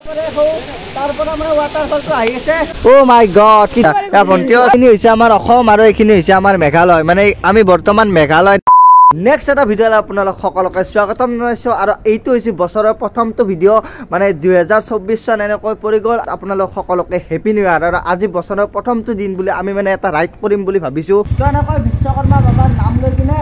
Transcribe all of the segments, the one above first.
Oh my god, এইখিনি হৈছে আমাৰ অসম আৰু এইখিনি হৈছে আমাৰ মেঘালয় মানে আমি বৰ্তমান মেঘালয় নেক্সট এটা ভিডিঅ' আপোনালোক সকলোকে স্বাগতম জনাইছো আৰু এইটো হৈছে বছৰৰ প্ৰথমটো ভিডিঅ' মানে 2024 চন এনেকৈ পৰি গ'ল আপোনালোক সকলোকে হেপী নিউ ইয়াৰ আৰু আজি বছৰৰ প্ৰথমটো দিন বুলি আমি মানে এটা ৰাইড কৰিম বুলি ভাবিছো তো এনেকৈ বিশ্বকৰ্মা বাবাৰ নাম লৈ কিনে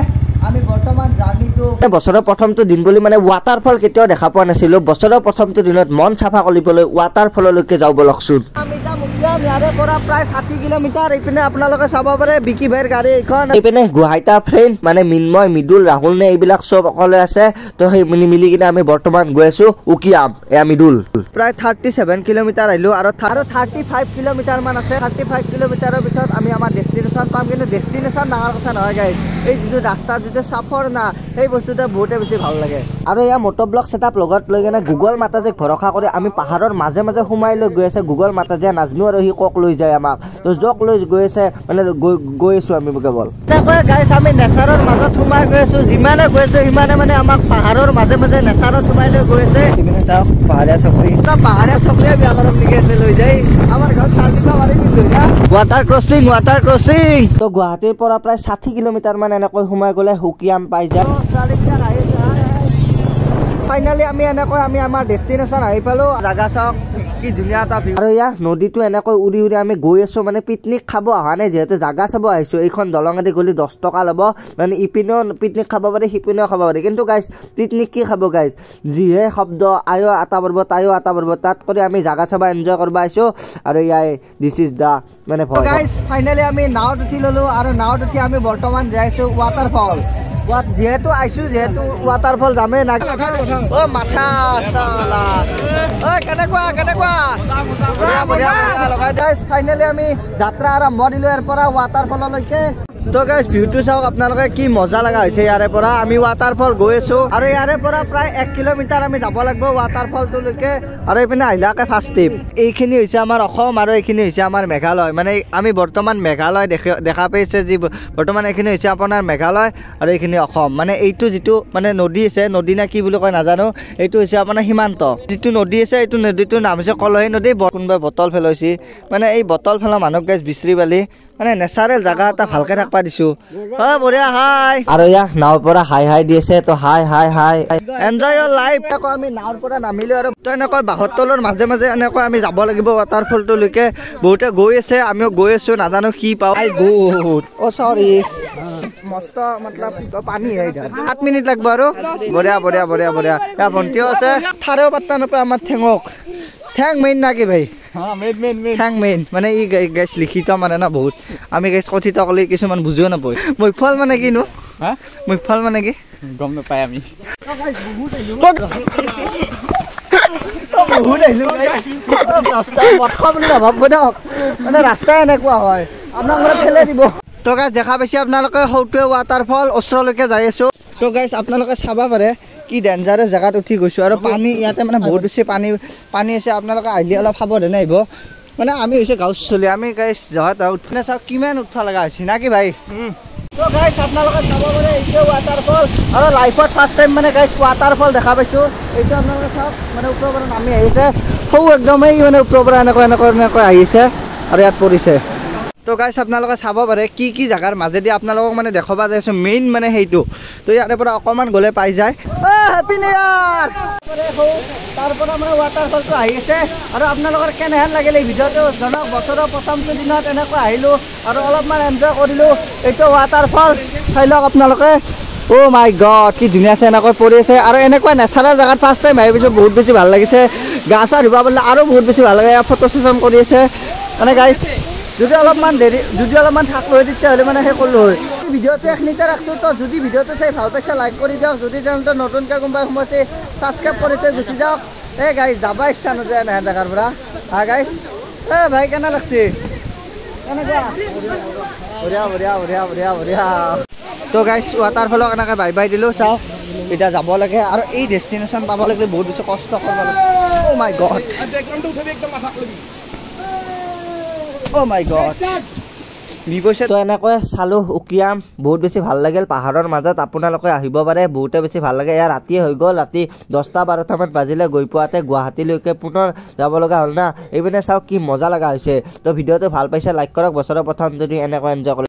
আমি বৰ্তমান জাৰ্নিটো বছৰৰ প্ৰথমটো দিন বুলি মানে ৱাটাৰফল কেতিয়াও দেখা পোৱা নাছিলো বছৰৰ প্ৰথমটো দিনত মন চাফা কৰিবলৈ ৱাটাৰফললৈকে যাও বলকচোন আমি যাম ইয়াৰে পৰা প্ৰায় 60 কিলোমিটাৰ এইপিনে আপোনালোকে চাব পাৰে বিকি ভাইৰ গাড়ী এখন এইপিনে গুৱাহাটী ফ্ৰেণ্ড মানে মিন্ময় মিদুল ৰাহুল নে এইবিলাক সব অকলে আছে তো সেই মিলি কিনে আমি বৰ্তমান গৈ আছো উকিয়াম এয়া মিদুল প্ৰায় 37 কিলোমিটাৰ আহিলো আৰু 35 কিলোমিটাৰ মান আছে 35 কিলোমিটাৰৰ পিছত আমি আমাৰ ডেষ্টিনেশ্যন পাম কিন্তু ডেষ্টিনেশ্যন ডাঙৰ কথা নহয় গাইজ এই যিটো ৰাস্তা যিটো সাফৰ না এই বস্তুটা বহুতে বেছি ভাল লাগে আৰু এয়া মটো ব্লক সেটআপ লগত লৈ কিনে গুগল মাতা যে ভৰসা কৰি আমি পাহাৰৰ মাজে মাজে সোমাই লৈ গৈ আছে গুগল মাতা যে নাজনো আৰু হি কক লৈ যায় আমাক তো জক লৈ গৈ আছে মানে গৈ আছো আমি কেৱল তাকৈ গাইজ আমি নেচাৰৰ মাজত সোমাই গৈ আছো যিমানে গৈ আছো সিমানে মানে আমাক পাহাৰৰ মাজে মাজে নেচাৰত সোমাই লৈ গৈ আছে তুমি চাওক পাহাৰীয়া চকৰি বিয়া কৰক নেকি এতে লৈ যায় আমাৰ গাঁৱত চাৰ্টিফা মাৰি দিলো না ৱাটাৰ ক্ৰছিং তো গুৱাহাটীৰ পৰা প্ৰায় 60 কিলোমিটাৰ মান এনেকৈ সোমাই গলে হুকিয়াম পাই যায় ফাইনালি আমি এনেকৈ আমি আমাৰ ডেষ্টিনেশ্যন আহি পালো জাগা চাওক কি ধুনীয়া এটা ভিউ আৰু ইয়া নদীটো এনেকৈ উৰি উৰি আমি গৈ আছো মানে পিকনিক খাব অহা নাই যেহেতু জাগা চাব আহিছো এইখন দলঙেদি গলি 10 টকা ল'ব মানে ইপিনেও পিকনিক খাব পাৰি সিপিনেও খাব পাৰি কিন্তু গাইজ পিকনিক কি খাব গাইজ যিহে শব্দ আয়ো আটা পৰ্বত তাত কৰি আমি জাগা চাব এনজয় কৰিব আহিছো আৰু ইয়াই দিছ ইজ দা মানে গাইজ ফাইনালি আমি নাওত উঠি ললো আৰু নাওত উঠি আমি বৰ্তমান যাইছো ৱাটাৰফল যেহেতু আইছো যেহেতু ৱাটাৰফল যামে না ও মাথা চালা ও কেনেকুৱা ফাইনালি আমি যাত্ৰা আৰম্ভ দিলো ইয়াৰ পৰা ৱাটাৰফললৈকে তো গাইজ ভিউটো চাওক আপোনালোকে কি মজা লগা হৈছে ইয়াৰে পৰা আমি ৱাটাৰফল গৈ আছো আৰু ইয়াৰে পৰা প্ৰায় 1 কিলোমিটাৰ আমি যাব লাগিব ৱাটাৰফলটোলৈকে আৰু এইপিনে আহিলাকে ফাৰ্ষ্ট টিপ এইখিনি হৈছে আমাৰ অসম আৰু এইখিনি হৈছে আমাৰ মেঘালয় মানে আমি বৰ্তমান মেঘালয় দেখা পাইছে যি বৰ্তমান এইখিনি হৈছে আপোনাৰ মেঘালয় আৰু এইখিনি অসম মানে এইটো যিটো মানে নদী আছে নদী না কি বুলি কয় নাজানো এইটো হৈছে আপোনাৰ সীমান্ত যিটো নদী আছে এইটো নদীটোৰ নাম হৈছে কলহী নদী কোনোবাই বটল ফেলাইছি মানে এই বটল ফেলা মানুহ গাইজ বিচৰি পালি মানে নেচাৰেল জায়গা এটা ভালকে থাকবা দিছো বঢ়িয়া হাই আৰু ইয়া নাওৰ পৰা হাই দি আছে তো হাই এনজয় ইউৰ লাইফ আমি নাওৰ পৰা নামিলো আৰু তো এনেকৈ বাহতলৰ মাজে মাজে এনেকৈ আমি যাব লাগিব ৱাটাৰফলটোলৈকে বহুতে গৈ আছে আমিও গৈ আছো নাজানো কি পাওঁ অ সৰি মস্ত মতলব পানী হয় 8 মিনিট লাগব আৰু বঢ়িয়া এয়া ভণ্টিও আছে থাৰেও পাত্তা নাপায় আমাৰ ঠেং মেইন নাকি ভাই ঠেং মেইন মানে ই গাইছ লিখিত মানে না বহুত আমি গাইছ কথিত কলে কিছুমান বুজিও নাপায় মুখফল মানে কিনো মুখফল মানে কি গম নাপায় আমি মানে ৰাস্তা এনেকুৱা হয় আপোনাক মানে ঠেলে দিব তো গাইছ দেখা পাইছে আপোনালোকে সৌটোৱে ৱাটাৰফল ওচৰলৈকে যাই আছো তো গাইছ আপোনালোকে চাবা পাৰে কি ডেঞ্জাৰাছ জেগাত উঠি গৈছো আৰু পানী ইয়াতে মানে বহুত বেছি পানী আছে আপোনালোকে আহিলে অলপ সাৱধানে আহিব মানে আমি হৈছে গাঁও চলি আমি গাইছ জহাত উঠনে চাওক কিমান উঠবা লগা হৈছে নাকি ভাই তো গাইছ আপোনালোকে চাব পাৰে এইটো ৱাটাৰফল আৰু লাইফত ফাৰ্ষ্ট টাইম মানে গাইছ ৱাটাৰফল দেখা পাইছো এইটো আপোনালোকে চাওক মানে ওপৰৰ পৰা নামি আহিছে সৌ একদমেই মানে ওপৰৰ পৰা এনেকৈ আহিছে আৰু ইয়াত পৰিছে তো গাইছ আপোনালোকে চাব পাৰে কি জাগাৰ মাজেদি আপোনালোকক মানে দেখাবা যাইছো মেইন মানে সেইটো তো ইয়াৰে পৰা অকমান গলে পাই যায় হেপী নিউ ইয়াৰ তাৰ পৰা মানে ৱাটাৰফলটো আহি আছে আৰু আপোনালোকৰ কেনেহেন লাগিলে এই ভিডিঅ'টো জনক বছৰৰ প্ৰথমটো দিনত এনেকৈ আহিলো আৰু অলপমান এনজয় কৰিলো এইটো ৱাটাৰফল চাই লওক আপোনালোকে অ মাই গড কি ধুনীয়া আছে এনেকৈ পৰি আছে আৰু এনেকুৱা নেচাৰেল জেগাত ফাৰ্ষ্ট টাইম আহি পাইছো বহুত বেছি ভাল লাগিছে গা চা ধুবা পাৰিলে আৰু বহুত বেছি ভাল লাগে ফটো চেশ্যন কৰি আছে মানে গাইছ যদি অলপমান থাকলো হয় তেতিয়াহ'লে মানে সেই কৰিলো হয় ভিডিঅ'টো এইখিনিতে ৰাখছো তো যদি ভিডিঅ'টো চাই ভাল পাইছে লাইক কৰি দিয়ক যদি তেওঁলোকে নতুনকৈ কোনোবাই সোমাইছে ছাবস্ক্ৰাইব কৰি থৈ গুচি যাওক এই গাইছ যাবা ইচ্ছা নাযায় নাই জেগাৰ পৰা গাইছ ভাই কেনে লাগছে বঢ়িয়া তো গাইছ ৱাটাৰফলক এনেকৈ বাই দিলোঁ চাওক এতিয়া যাব লাগে আৰু এই ডেষ্টিনেশ্যন পাব লাগিলে বহুত বেছি কষ্ট কৰিব লাগে অ' মাই গড বিপইচা তো এনেকৈ চালো উকিয়াম বহুত বেছি ভাল লাগিল পাহাৰৰ মাজত আপোনালোকে আহিব পাৰে বহুতে বেছি ভাল লাগে এয়া ৰাতি হৈ গ'ল ৰাতি 10টা 12টা মান বাজিলে গৈ পোৱাতে গুৱাহাটীলৈকে পুনৰ যাব লগা হ'ল না এইপিনে চাওক কি মজা লগা হৈছে তো ভিডিঅ'টো ভাল পাইছে লাইক কৰক বছৰৰ প্ৰথম যদি এনেকৈ এনজয়